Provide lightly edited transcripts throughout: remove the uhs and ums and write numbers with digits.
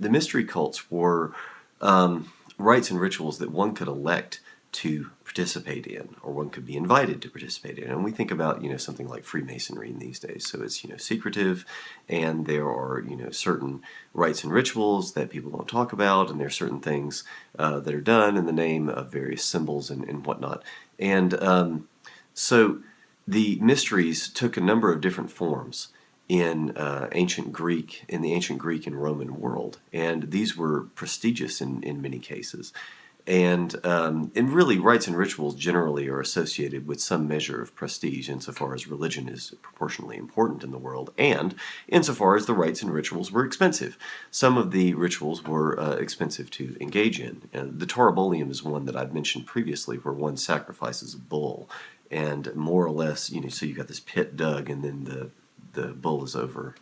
the mystery cults were rites and rituals that one could elect to participate in, or one could be invited to participate in. And we think about, something like Freemasonry in these days. So it's, secretive, and there are, certain rites and rituals that people don't talk about, and there are certain things that are done in the name of various symbols and whatnot. And so the mysteries took a number of different forms in the ancient Greek and Roman world, and these were prestigious in many cases. And really, rites and rituals generally are associated with some measure of prestige insofar as religion is proportionally important in the world, and insofar as the rites and rituals were expensive. Some of the rituals were expensive to engage in. The Taurobolium is one that I've mentioned previously, where one sacrifices a bull, and more or less, so you've got this pit dug, and then the bull is over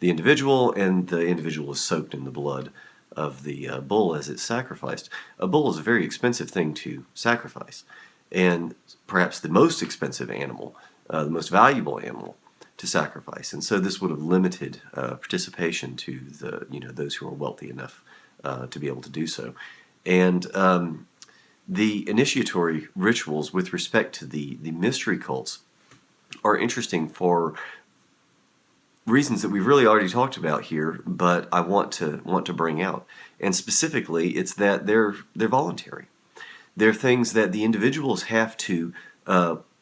the individual, and the individual is soaked in the blood of the bull as it's sacrificed. A bull is a very expensive thing to sacrifice, and perhaps the most expensive animal, the most valuable animal to sacrifice. And so this would have limited participation to those who are wealthy enough to be able to do so. And the initiatory rituals with respect to the mystery cults are interesting for reasons that we've really already talked about here, but I want to bring out. And specifically, it's that they're voluntary. They're things that the individuals have to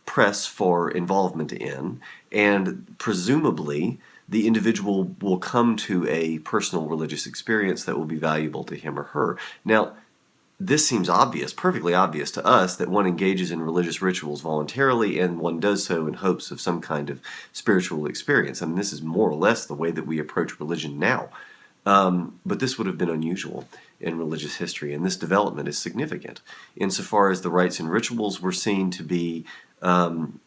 press for involvement in, and presumably the individual will come to a personal religious experience that will be valuable to him or her. Now, this seems obvious, perfectly obvious to us, that one engages in religious rituals voluntarily, and one does so in hopes of some kind of spiritual experience. I mean, this is more or less the way that we approach religion now. But this would have been unusual in religious history, and this development is significant insofar as the rites and rituals were seen to be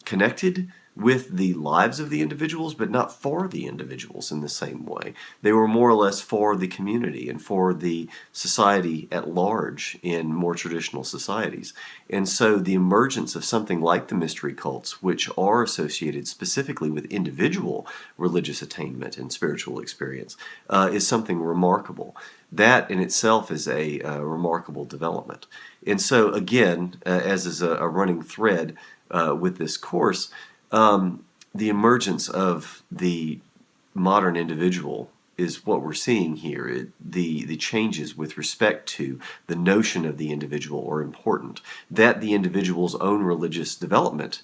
connected with the lives of the individuals, but not for the individuals in the same way. They were more or less for the community and for the society at large in more traditional societies. And so the emergence of something like the mystery cults, which are associated specifically with individual religious attainment and spiritual experience, is something remarkable. That in itself is a remarkable development. And so again, as is a running thread with this course, the emergence of the modern individual is what we're seeing here. The changes with respect to the notion of the individual are important. That the individual's own religious development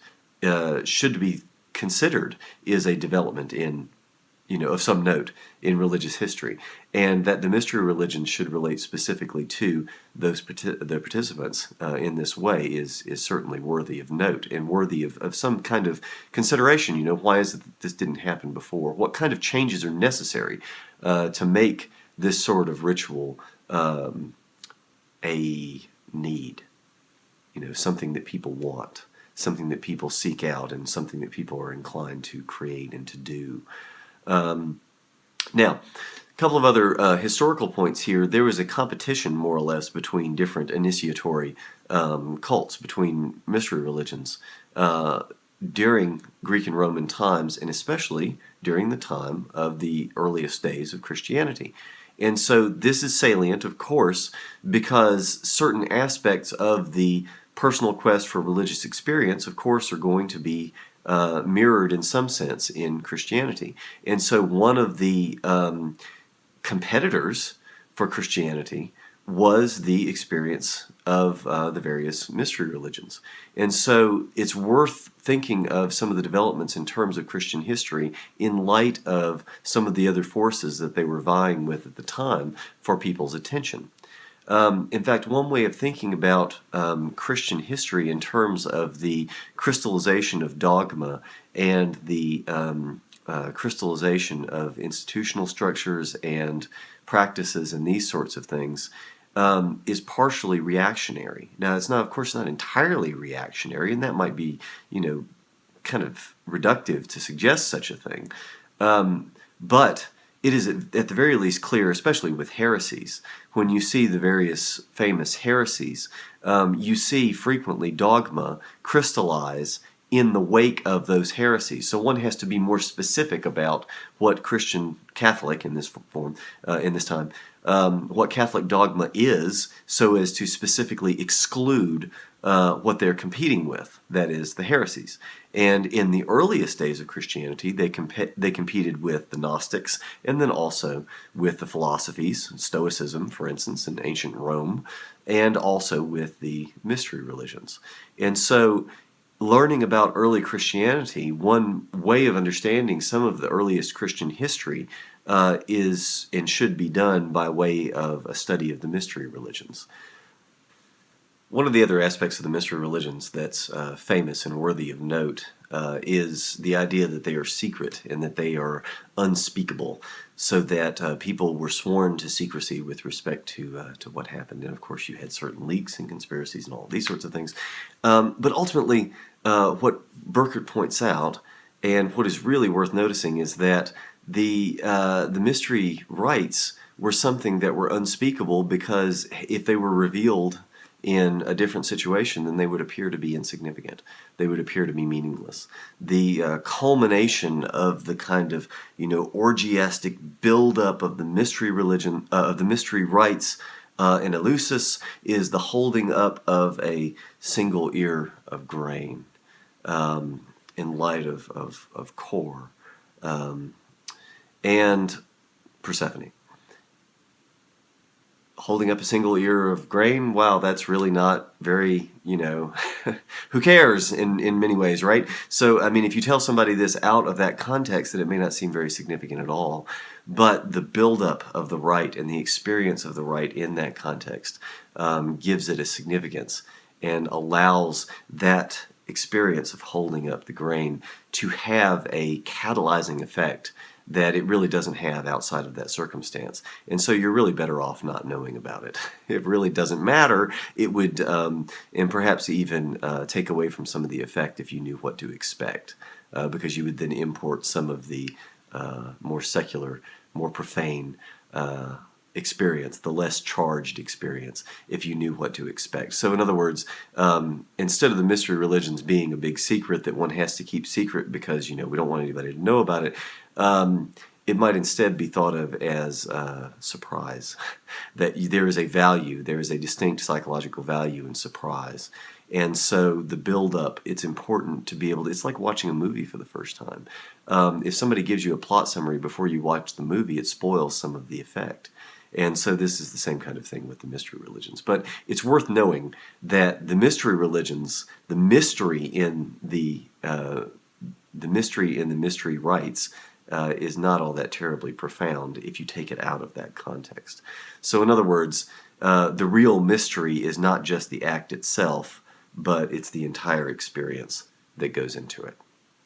should be considered is a development in, of some note in religious history, and that the mystery religion should relate specifically to the participants in this way is certainly worthy of note and worthy of some kind of consideration. Why is it that this didn't happen before? What kind of changes are necessary to make this sort of ritual a need? Something that people want, something that people seek out, and something that people are inclined to create and to do. Now, a couple of other historical points here. There was a competition, more or less, between different initiatory cults, between mystery religions, during Greek and Roman times, and especially during the time of the earliest days of Christianity. And so this is salient, of course, because certain aspects of the personal quest for religious experience, of course, are going to be mirrored in some sense in Christianity. And so one of the competitors for Christianity was the experience of the various mystery religions. And so it's worth thinking of some of the developments in terms of Christian history in light of some of the other forces that they were vying with at the time for people's attention. In fact, one way of thinking about Christian history in terms of the crystallization of dogma and the crystallization of institutional structures and practices and these sorts of things is partially reactionary. Now, it's not, of course, not entirely reactionary, and that might be, kind of reductive to suggest such a thing. But it is at the very least clear, especially with heresies. When you see the various famous heresies, you see frequently dogma crystallize in the wake of those heresies. So one has to be more specific about what Christian Catholic in this form, in this time, what Catholic dogma is, so as to specifically exclude what they're competing with, that is, the heresies. And in the earliest days of Christianity, they competed with the Gnostics, and then also with the philosophies, Stoicism, for instance, in ancient Rome, and also with the mystery religions. And so learning about early Christianity, one way of understanding some of the earliest Christian history is and should be done by way of a study of the mystery religions. One of the other aspects of the mystery religions that's famous and worthy of note is the idea that they are secret and that they are unspeakable, so that people were sworn to secrecy with respect to what happened. And of course, you had certain leaks and conspiracies and all these sorts of things. But ultimately, what Burkert points out, and what is really worth noticing, is that the mystery rites were something that were unspeakable, because if they were revealed in a different situation, then they would appear to be insignificant. They would appear to be meaningless. The culmination of the kind of, orgiastic buildup of the mystery religion, of the mystery rites in Eleusis, is the holding up of a single ear of grain in light of Kor and Persephone. Holding up a single ear of grain, wow, that's really not very, who cares in many ways, right? So, I mean, if you tell somebody this out of that context, then it may not seem very significant at all. But the buildup of the rite and the experience of the rite in that context gives it a significance and allows that experience of holding up the grain to have a catalyzing effect that it really doesn't have outside of that circumstance. And so you're really better off not knowing about it. It really doesn't matter. It would, and perhaps even take away from some of the effect if you knew what to expect, because you would then import some of the more secular, more profane experience, the less charged experience, if you knew what to expect. So in other words, instead of the mystery religions being a big secret that one has to keep secret because, we don't want anybody to know about it, it might instead be thought of as surprise, that there is a value, there is a distinct psychological value in surprise. And so the build-up, it's important to be able to, it's like watching a movie for the first time. If somebody gives you a plot summary before you watch the movie, it spoils some of the effect. And so this is the same kind of thing with the mystery religions. But it's worth knowing that the mystery religions, the mystery in the mystery rites, is not all that terribly profound if you take it out of that context. So in other words, the real mystery is not just the act itself, but it's the entire experience that goes into it.